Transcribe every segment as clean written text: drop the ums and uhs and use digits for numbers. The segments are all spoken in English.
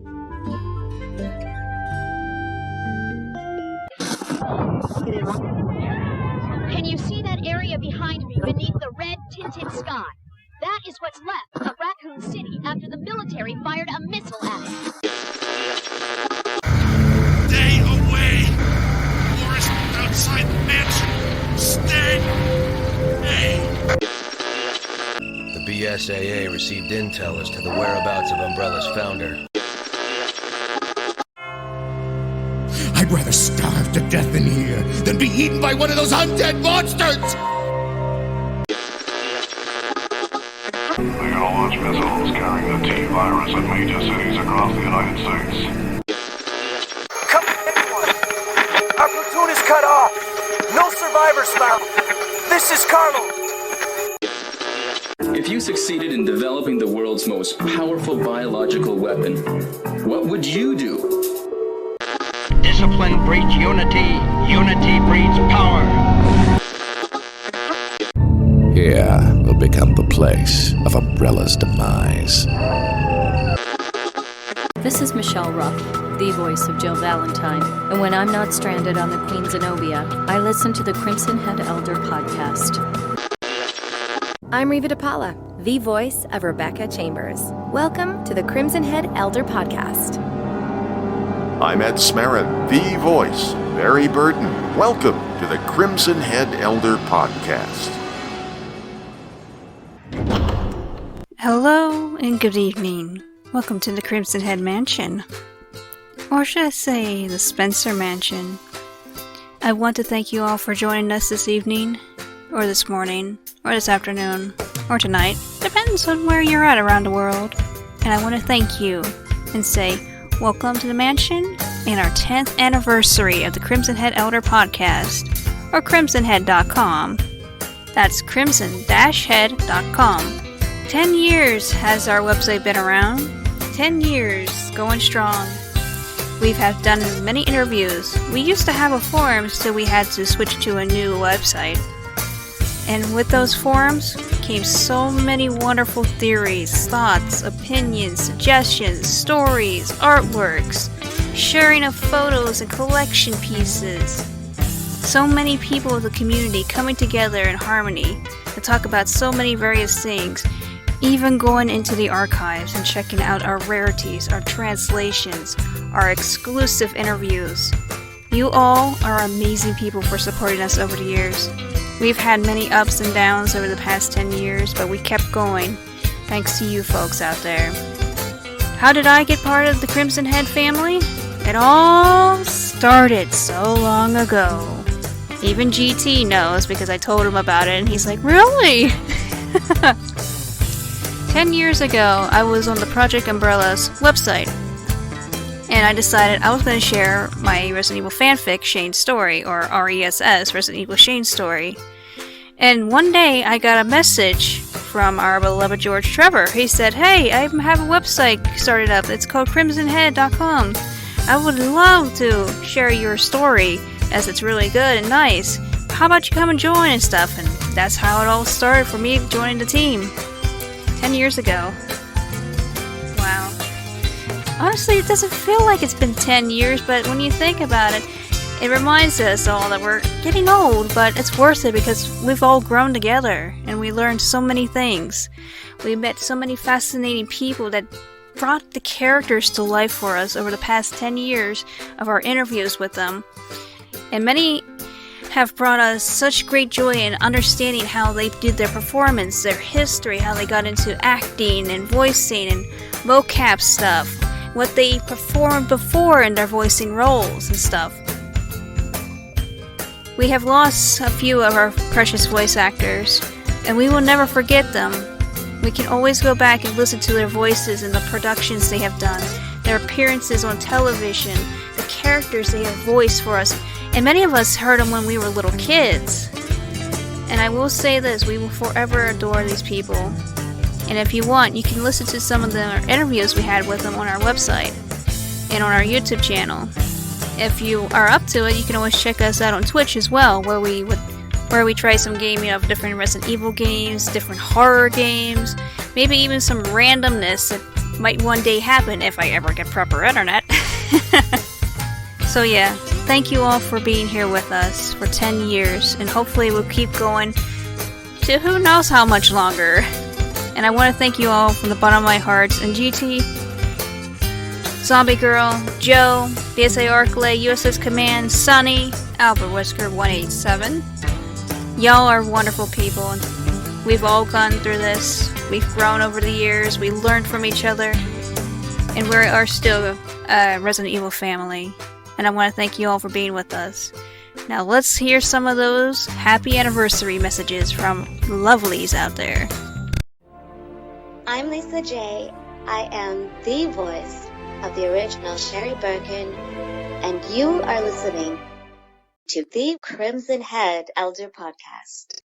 Can you see that area behind me beneath the red tinted sky? That is what's left of Raccoon City after the military fired a missile at it. Stay away! Forest outside the mansion! Stay! Hey! The BSAA received intel as to the whereabouts of Umbrella's founder. I'd rather starve to death in here than be eaten by one of those undead monsters! They're gonna launch missiles carrying the T-virus at major cities across the United States. Come anyone! Our platoon is cut off! No survivors found! This is Carlo! If you succeeded in developing the world's most powerful biological weapon, what would you do? Discipline breeds unity, unity breeds power. Here will become the place of Umbrella's demise. This is Michelle Ruff, the voice of Jill Valentine, and when I'm not stranded on the Queen Zenobia, I listen to the Crimson Head Elder podcast. I'm Reva DePaula, the voice of Rebecca Chambers. Welcome to the Crimson Head Elder podcast. I'm Ed Smarin, the voice, Barry Burton. Welcome to the Crimson Head Elder Podcast. Hello and good evening. Welcome to the Crimson Head Mansion. Or should I say, the Spencer Mansion. I want to thank you all for joining us this evening, or this morning, or this afternoon, or tonight. Depends on where you're at around the world. And I want to thank you and say, welcome to the mansion and our 10th anniversary of the Crimson Head Elder podcast, or crimsonhead.com. That's crimson-head.com. 10 years has our website been around. 10 years going strong. We've done many interviews. We used to have a forum, so we had to switch to a new website. And with those forums came so many wonderful theories, thoughts, opinions, suggestions, stories, artworks, sharing of photos and collection pieces. So many people of the community coming together in harmony to talk about so many various things, even going into the archives and checking out our rarities, our translations, our exclusive interviews. You all are amazing people for supporting us over the years. We've had many ups and downs over the past 10 years, but we kept going, thanks to you folks out there. How did I get part of the Crimson Head family? It all started so long ago. Even GT knows because I told him about it and he's like, really? 10 years ago, I was on the Project Umbrella's website, and I decided I was going to share my Resident Evil fanfic, Shane's Story, or RESS, Resident Evil Shane's Story. And one day, I got a message from our beloved George Trevor. He said, hey, I have a website started up. It's called crimsonhead.com. I would love to share your story, as it's really good and nice. How about you come and join and stuff? And that's how it all started for me joining the team. 10 years ago. Wow. Honestly, it doesn't feel like it's been 10 years, but when you think about it, it reminds us all that we're getting old, but it's worth it because we've all grown together and we learned so many things. We met so many fascinating people that brought the characters to life for us over the past 10 years of our interviews with them. And many have brought us such great joy in understanding how they did their performance, their history, how they got into acting and voicing and mocap stuff, what they performed before in their voicing roles and stuff. We have lost a few of our precious voice actors, and we will never forget them. We can always go back and listen to their voices and the productions they have done, their appearances on television, the characters they have voiced for us, and many of us heard them when we were little kids. And I will say this, we will forever adore these people. And if you want, you can listen to some of the interviews we had with them on our website and on our YouTube channel. If you are up to it, you can always check us out on Twitch as well, where we try some gaming of different Resident Evil games, different horror games, maybe even some randomness that might one day happen if I ever get proper internet. So yeah, thank you all for being here with us for 10 years, and hopefully we'll keep going to who knows how much longer. And I want to thank you all from the bottom of my heart, and GT, Zombiegirl, Joe, BSA Arclay, USS Command, Sunny, Albert Whisker 187. Y'all are wonderful people, and we've all gone through this. We've grown over the years, we learned from each other, and we are still a Resident Evil family. And I want to thank you all for being with us. Now let's hear some of those happy anniversary messages from Lovelies out there. I'm Lisa J. I am the voice of the original Sherry Birkin, and you are listening to the Crimson Head Elder Podcast.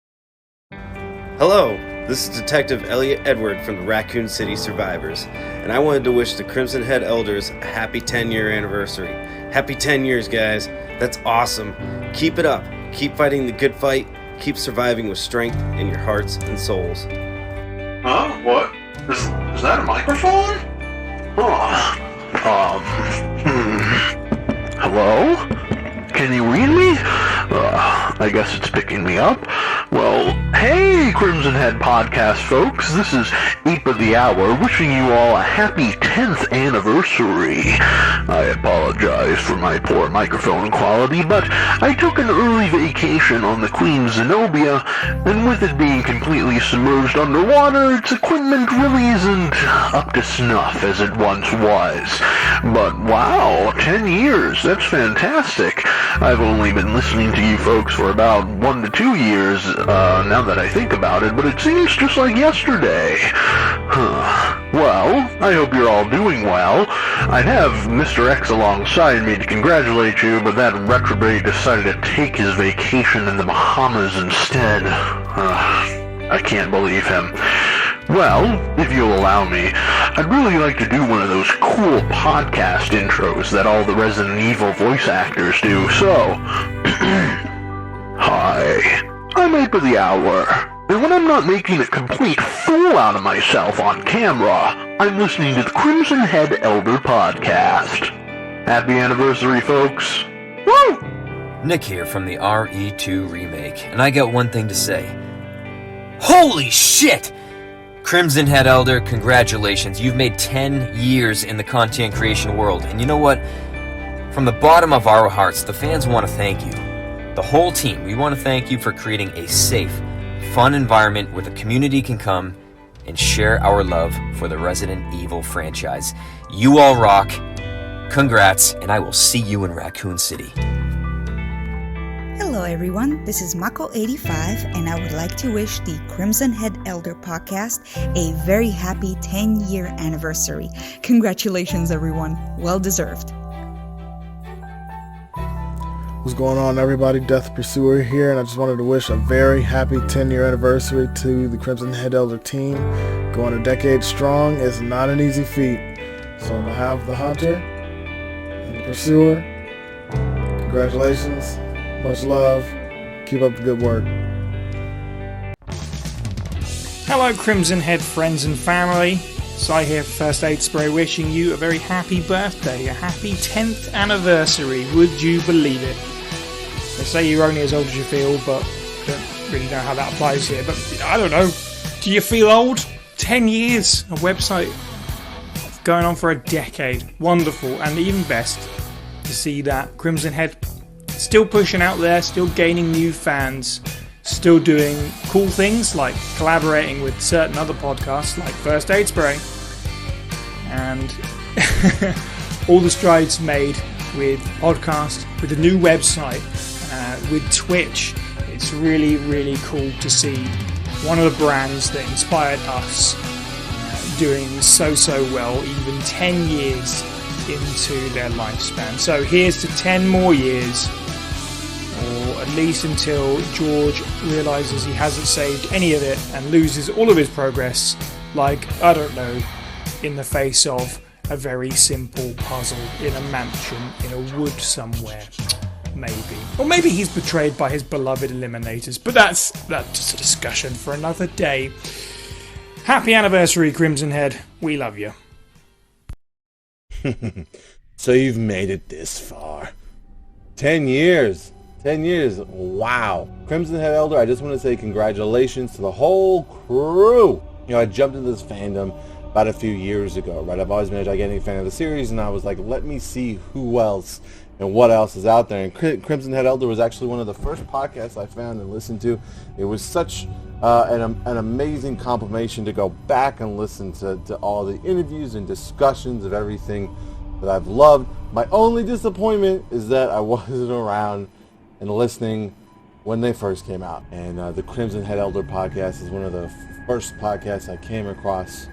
Hello, this is Detective Elliot Edward from the Raccoon City Survivors, and I wanted to wish the Crimson Head Elders a happy 10-year anniversary. Happy 10 years, guys. That's awesome. Keep it up. Keep fighting the good fight. Keep surviving with strength in your hearts and souls. Huh? What? Is that a microphone? Hello? Can you read me? I guess it's picking me up. Well, hey, Crimson Head Podcast folks. This is Ape of the Hour wishing you all a happy 10th anniversary. I apologize for my poor microphone quality, but I took an early vacation on the Queen Zenobia, and with it being completely submerged underwater, its equipment really isn't up to snuff as it once was. But wow, 10 years, that's fantastic. I've only been listening to you folks for about 1 to 2 years, now that I think about it, but it seems just like yesterday. Well, I hope you're all doing well. I'd have Mr. X alongside me to congratulate you, but that retrograde decided to take his vacation in the Bahamas instead. I can't believe him. Well, if you'll allow me, I'd really like to do one of those cool podcast intros that all the Resident Evil voice actors do, so... Hi, I'm Ape of the Hour, and when I'm not making a complete fool out of myself on camera, I'm listening to the Crimson Head Elder Podcast. Happy anniversary, folks. Woo! Nick here from the RE2 remake, and I got one thing to say. Holy shit! Crimson Head Elder, congratulations. You've made 10 years in the content creation world, and you know what? From the bottom of our hearts, the fans want to thank you. The whole team, we want to thank you for creating a safe, fun environment where the community can come and share our love for the Resident Evil franchise. You all rock. Congrats, and I will see you in Raccoon City. Hello everyone, this is Mako85, and I would like to wish the Crimson Head Elder Podcast a very happy 10-year anniversary. Congratulations everyone, well deserved. What's going on, everybody? Death Pursuer here, and I just wanted to wish a very happy 10-year anniversary to the Crimson Head Elder team. Going a decade strong is not an easy feat. So on behalf of the Hunter and the Pursuer, congratulations, much love, keep up the good work. Hello Crimson Head friends and family, Sai here for First Aid Spray, wishing you a very happy birthday, a happy 10th anniversary, would you believe it? They say you're only as old as you feel, but I don't really know how that applies here, but I don't know, do you feel old? 10 years, a website going on for a decade, wonderful, and even best to see that Crimson Head still pushing out there, still gaining new fans, still doing cool things like collaborating with certain other podcasts like First Aid Spray, and all the strides made with podcast, with the new website, with Twitch. It's really, really cool to see one of the brands that inspired us doing so well, even 10 years into their lifespan. So here's to 10 more years, or at least until George realises he hasn't saved any of it and loses all of his progress, like, I don't know, in the face of a very simple puzzle in a mansion in a wood somewhere. Maybe. Or maybe he's betrayed by his beloved Eliminators, but that's just a discussion for another day. Happy anniversary, Crimson Head. We love you. So you've made it this far. 10 years. 10 years. Wow. Crimson Head Elder, I just want to say congratulations to the whole crew. You know, I jumped into this fandom about a few years ago, right? I've always been a gigantic fan of the series, and I was like, let me see who else and what else is out there. And Crimson Head Elder was actually one of the first podcasts I found and listened to. It was such an amazing confirmation to go back and listen to all the interviews and discussions of everything that I've loved. My only disappointment is that I wasn't around and listening when they first came out. And the Crimson Head Elder podcast is one of the first podcasts I came across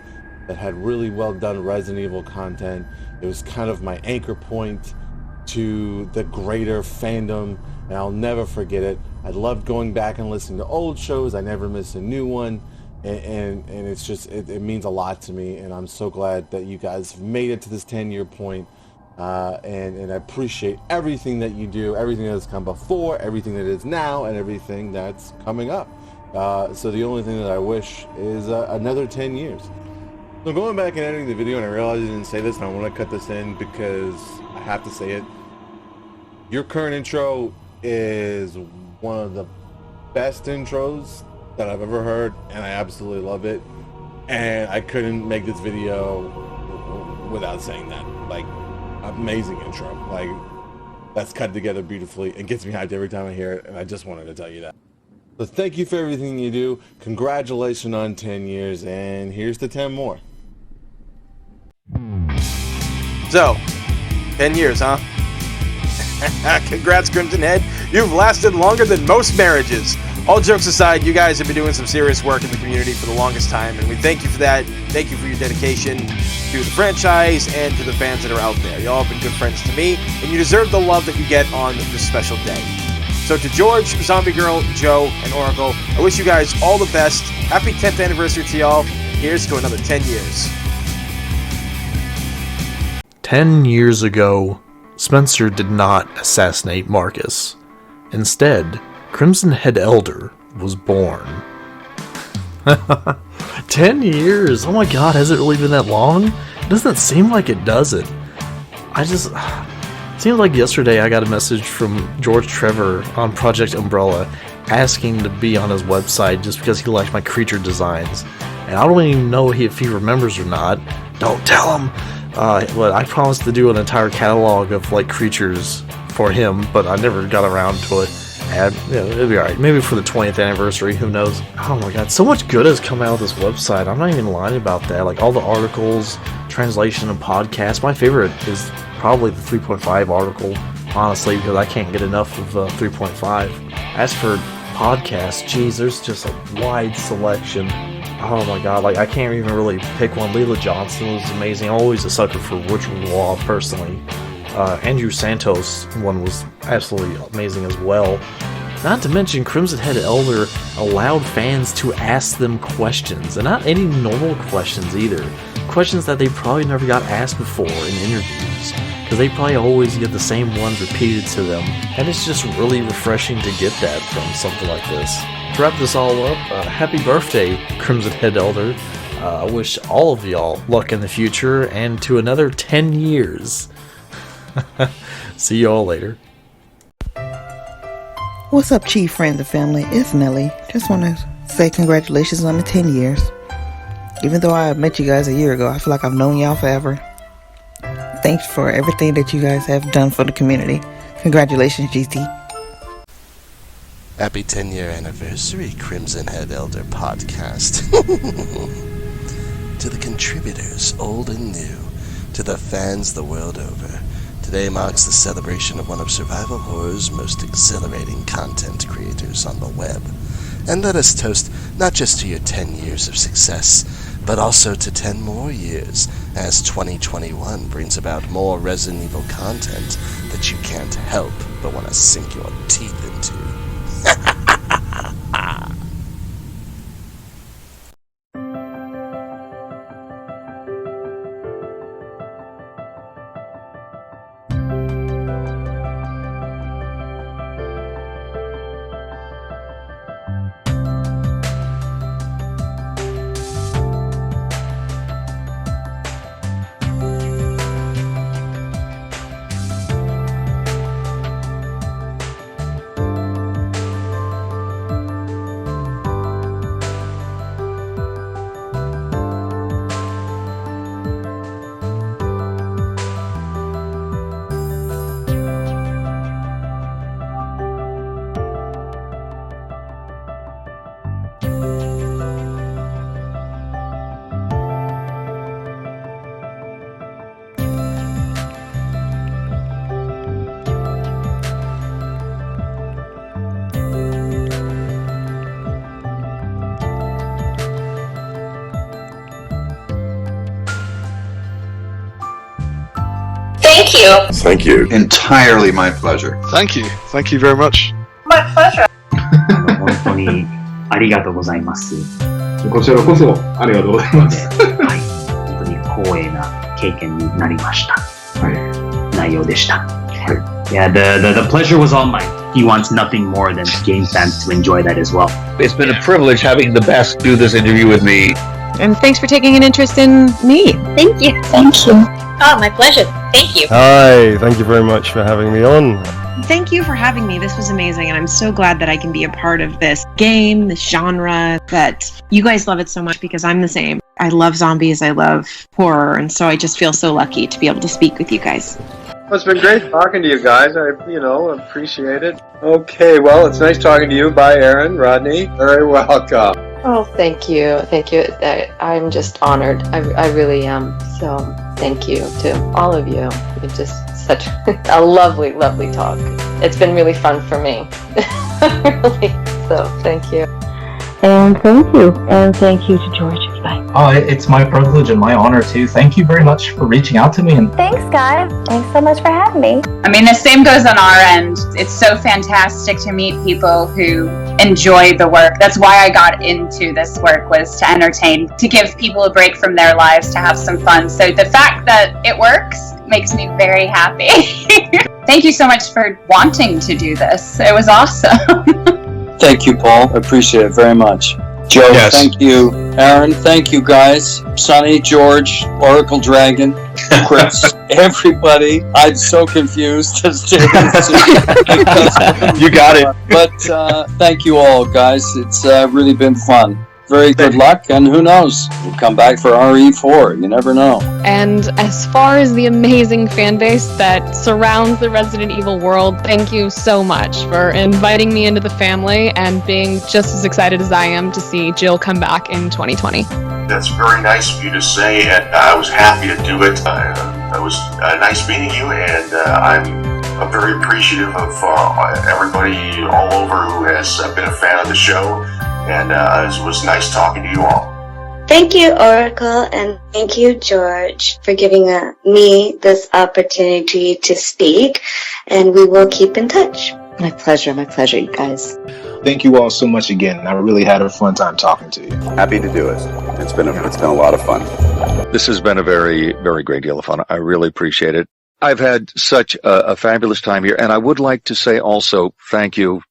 that had really well done Resident Evil content. It was kind of my anchor point to the greater fandom, and I'll never forget it. I loved going back and listening to old shows. I never missed a new one, and it's just, it means a lot to me, and I'm so glad that you guys have made it to this 10-year point, and I appreciate everything that you do, everything that has come before, everything that is now, and everything that's coming up. So the only thing that I wish is another 10 years. So going back and editing the video, and I realized I didn't say this, and I want to cut this in because I have to say it. Your current intro is one of the best intros that I've ever heard, and I absolutely love it. And I couldn't make this video without saying that. Like, amazing intro. Like, that's cut together beautifully and gets me hyped every time I hear it, and I just wanted to tell you that. So thank you for everything you do. Congratulations on 10 years, and here's to 10 more. So, 10 years, huh? Congrats, Crimson Head. You've lasted longer than most marriages. All jokes aside, you guys have been doing some serious work in the community for the longest time, and we thank you for that. Thank you for your dedication to the franchise and to the fans that are out there. You all have been good friends to me, and you deserve the love that you get on this special day. So to George, Zombiegirl, Joe, and Oracle, I wish you guys all the best. Happy 10th anniversary to y'all. Here's to another 10 years. 10 years ago, Spencer did not assassinate Marcus. Instead, Crimson Head Elder was born. 10 years! Oh my god, has it really been that long? It doesn't seem like it, does it? It seems like yesterday I got a message from George Trevor on Project Umbrella asking to be on his website just because he liked my creature designs. And I don't even know if he remembers or not. Don't tell him! But I promised to do an entire catalog of like creatures for him, but I never got around to it. And it'll be alright. Maybe for the 20th anniversary, who knows? Oh my god, so much good has come out of this website. I'm not even lying about that. Like all the articles, translation, and podcasts. My favorite is probably the 3.5 article, honestly, because I can't get enough of 3.5. As for podcasts, geez, there's just a wide selection. Oh my god, like I can't even really pick one. Leela Johnson was amazing. I'm always a sucker for Ritual Law, personally. Andrew Santos one was absolutely amazing as well. Not to mention, Crimson Head Elder allowed fans to ask them questions, and not any normal questions either. Questions that they probably never got asked before in interviews, because they probably always get the same ones repeated to them, and it's just really refreshing to get that from something like this. To wrap this all up, happy birthday, Crimson Head Elder. I wish all of y'all luck in the future, and to another 10 years. See y'all later. What's up, Chief friends and family? It's Nelly. Just want to say congratulations on the 10 years. Even though I met you guys a year ago, I feel like I've known y'all forever. Thanks for everything that you guys have done for the community. Congratulations, GT. Happy 10-year anniversary, Crimson Head Elder podcast. To the contributors, old and new, to the fans the world over, today marks the celebration of one of survival horror's most exhilarating content creators on the web. And let us toast not just to your 10 years of success, but also to 10 more years, as 2021 brings about more Resident Evil content that you can't help but want to sink your teeth into. Thank you. Thank you. Entirely my pleasure. Thank you. Thank you very much. My pleasure. 本当にありがとうございます。こちらこそありがとうございます。はい、本当に光栄な経験になりました。内容でした。Yeah, the pleasure was all mine. He wants nothing more than game fans to enjoy that as well. It's been a privilege having the best do this interview with me. And thanks for taking an interest in me. Thank you. Thank you. Oh, my pleasure. Thank you. Hi, thank you very much for having me on. Thank you for having me. This was amazing, and I'm so glad that I can be a part of this game, this genre, that you guys love it so much because I'm the same. I love zombies, I love horror, and so I just feel so lucky to be able to speak with you guys. Well, it's been great talking to you guys. I appreciate it. Okay, well, it's nice talking to you. Bye, Aaron, Rodney. Very welcome. Oh, thank you. Thank you. I'm just honored. I really am. So thank you to all of you. You're just such a lovely, lovely talk. It's been really fun for me. Really. So thank you. And thank you. And thank you to George. Bye. Oh, it's my privilege and my honor too. Thank you very much for reaching out to me. And Thanks, guys. Thanks so much for having me. I mean, the same goes on our end. It's so fantastic to meet people who enjoy the work. That's why I got into this work, was to entertain, to give people a break from their lives, to have some fun. So the fact that it works makes me very happy. Thank you so much for wanting to do this. It was awesome. Thank you, Paul. I appreciate it very much. Joe, Thank you. Aaron, thank you, guys. Sonny, George, Oracle Dragon, Chris, everybody. I'm so confused as to You got it. But thank you all, guys. It's really been fun. Very good luck, and who knows? We'll come back for RE4. You never know. And as far as the amazing fan base that surrounds the Resident Evil world, thank you so much for inviting me into the family and being just as excited as I am to see Jill come back in 2020. That's very nice of you to say, and I was happy to do it. It was nice meeting you, and I'm very appreciative of everybody all over who has been a fan of the show, and it was nice talking to you all. Thank you, Oracle, and thank you, George, for giving me this opportunity to speak, and we will keep in touch. My pleasure, you guys. Thank you all so much again. I really had a fun time talking to you. Happy to do it. It's been a lot of fun. This has been a very, very great deal of fun. I really appreciate it. I've had such a fabulous time here, and I would like to say also thank you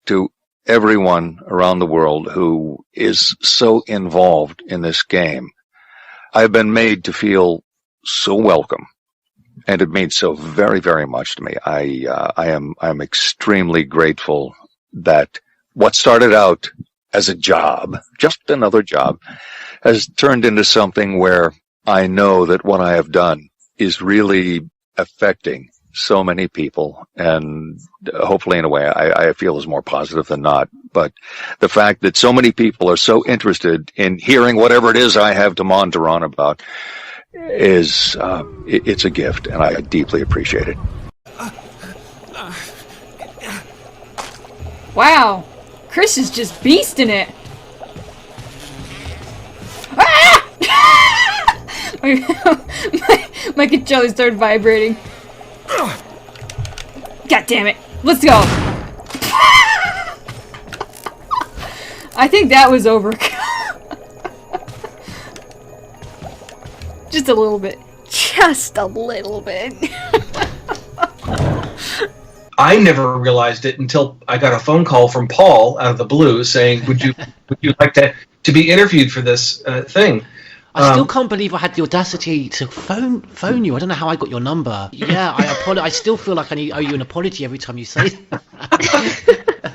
to everyone around the world who is so involved in this game. I've been made to feel so welcome, and it means so very, very much to me. I'm extremely grateful that what started out as a job, just another job, has turned into something where I know that what I have done is really affecting so many people, and hopefully in a way I feel is more positive than not. But the fact that so many people are so interested in hearing whatever it is I have to monitor on about is it's a gift, and I deeply appreciate it. Wow, Chris is just beasting it. Ah! my controller started vibrating. God damn it. Let's go. I think that was over. Just a little bit. Just a little bit. I never realized it until I got a phone call from Paul out of the blue saying, would you like to be interviewed for this thing? I still can't believe I had the audacity to phone you. I don't know how I got your number. Yeah, I still feel like I owe you an apology every time you say that.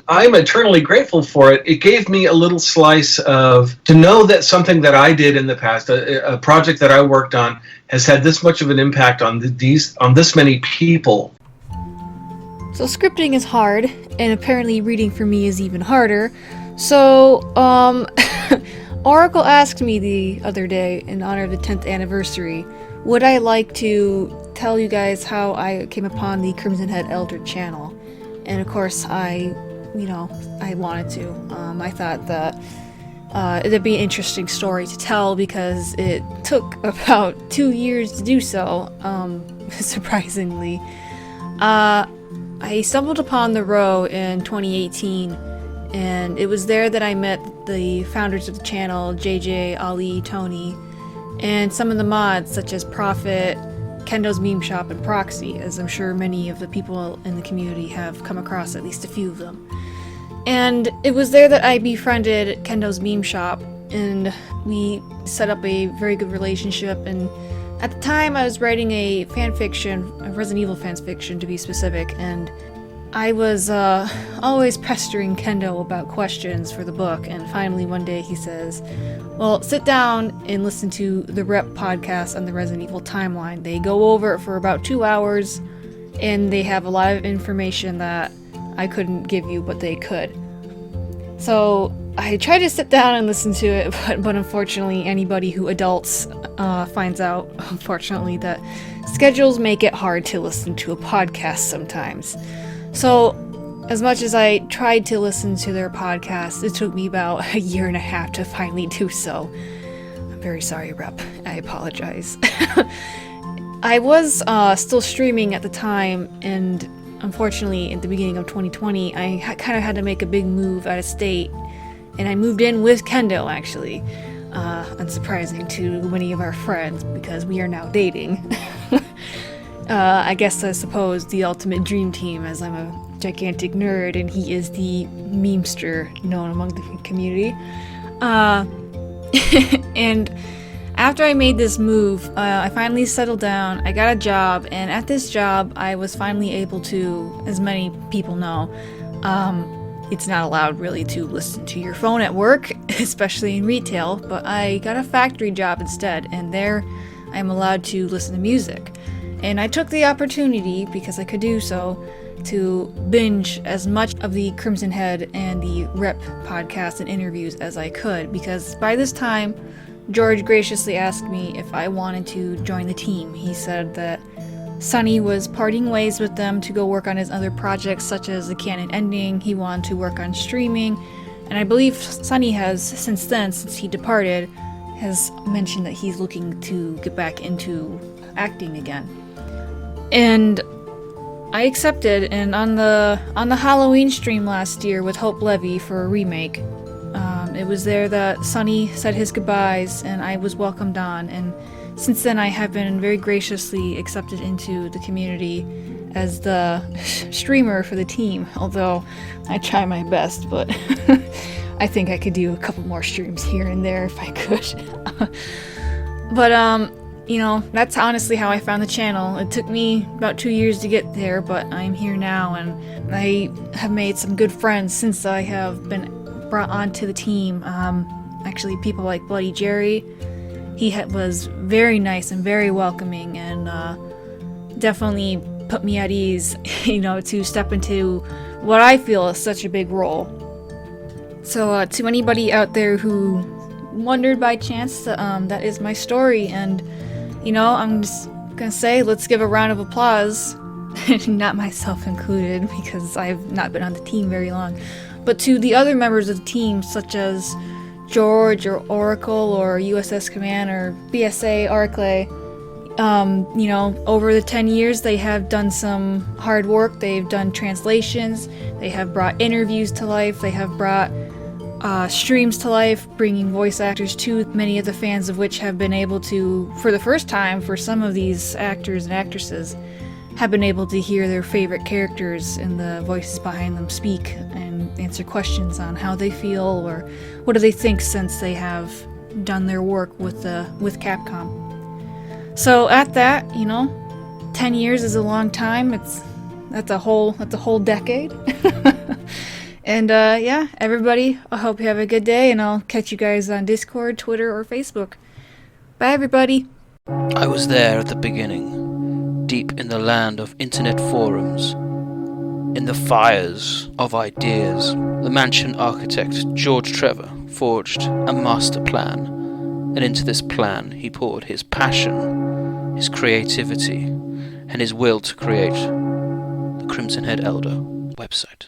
I'm eternally grateful for it. It gave me a little slice to know that something that I did in the past, a project that I worked on, has had this much of an impact on this many people. So scripting is hard, and apparently reading for me is even harder. So, Oracle asked me the other day, in honor of the 10th anniversary, would I like to tell you guys how I came upon the Crimson Head Elder channel? And of course, I wanted to. I thought that it'd be an interesting story to tell because it took about 2 years to do so, surprisingly. I stumbled upon the Row in 2018, and it was there that I met the founders of the channel, JJ, Ali, Tony, and some of the mods such as Prophet, Kendo's Meme Shop, and Proxy, as I'm sure many of the people in the community have come across at least a few of them. And it was there that I befriended Kendo's Meme Shop, and we set up a very good relationship. And at the time, I was writing a fanfiction, a Resident Evil fanfiction to be specific, and I was always pestering Kendo about questions for the book, and finally one day he says, well, sit down and listen to the Rep podcast on the Resident Evil timeline. They go over it for about 2 hours, and they have a lot of information that I couldn't give you, but they could. So I tried to sit down and listen to it, but unfortunately anybody who adults finds out, unfortunately, that schedules make it hard to listen to a podcast sometimes. So as much as I tried to listen to their podcast, it took me about 1.5 years to finally do so. I'm very sorry, Rep. I apologize. I was still streaming at the time, and unfortunately, at the beginning of 2020, I kind of had to make a big move out of state, and I moved in with Kendo, actually. Unsurprising to many of our friends, because we are now dating. I suppose the ultimate dream team, as I'm a gigantic nerd, and he is the memester known among the community. And after I made this move, I finally settled down, I got a job, and at this job, I was finally able to, as many people know, it's not allowed really to listen to your phone at work, especially in retail, but I got a factory job instead, and there I'm allowed to listen to music. And I took the opportunity, because I could do so, to binge as much of the Crimson Head and the Rep podcast and interviews as I could, because by this time, George graciously asked me if I wanted to join the team. He said that Sonny was parting ways with them to go work on his other projects, such as the canon ending. He wanted to work on streaming, and I believe Sonny has, since then, since he departed, has mentioned that he's looking to get back into acting again. And I accepted, and on the Halloween stream last year with Hope Levy for a remake, it was there that Sonny said his goodbyes, and I was welcomed on, and since then I have been very graciously accepted into the community as the streamer for the team, although I try my best, but I think I could do a couple more streams here and there if I could. But you know, that's honestly how I found the channel. It took me about 2 years to get there, but I'm here now, and I have made some good friends since I have been brought onto the team. Actually, people like Bloody Jerry, he was very nice and very welcoming, and definitely put me at ease, you know, to step into what I feel is such a big role. So to anybody out there who wondered by chance, that is my story, and you know, I'm just gonna say, let's give a round of applause, not myself included, because I've not been on the team very long, but to the other members of the team, such as George, or Oracle, or USS Command, or BSA Arclay. You know, over the 10 years, they have done some hard work. They've done translations, they have brought interviews to life, they have brought streams to life, bringing voice actors to many of the fans of which have been able to, for the first time, for some of these actors and actresses, have been able to hear their favorite characters and the voices behind them speak and answer questions on how they feel or what do they think since they have done their work with Capcom. So at that, you know, 10 years is a long time. That's a whole decade. And yeah, everybody, I hope you have a good day, and I'll catch you guys on Discord, Twitter, or Facebook. Bye, everybody. I was there at the beginning, deep in the land of internet forums, in the fires of ideas. The mansion architect, George Trevor, forged a master plan, and into this plan he poured his passion, his creativity, and his will to create the Crimson Head Elder. website.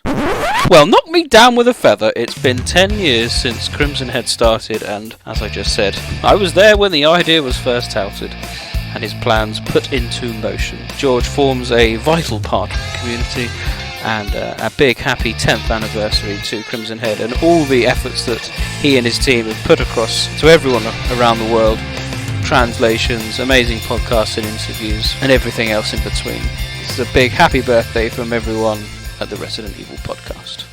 Well, knock me down with a feather. It's been 10 years since Crimson Head started, and as I just said, I was there when the idea was first touted and his plans put into motion. George forms a vital part of the community, and a big happy 10th anniversary to Crimson Head and all the efforts that he and his team have put across to everyone around the world. Translations, amazing podcasts and interviews, and everything else in between. This is a big happy birthday from everyone at the Resident Evil podcast.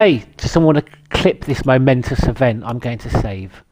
Hey, does someone want to clip this momentous event I'm going to save?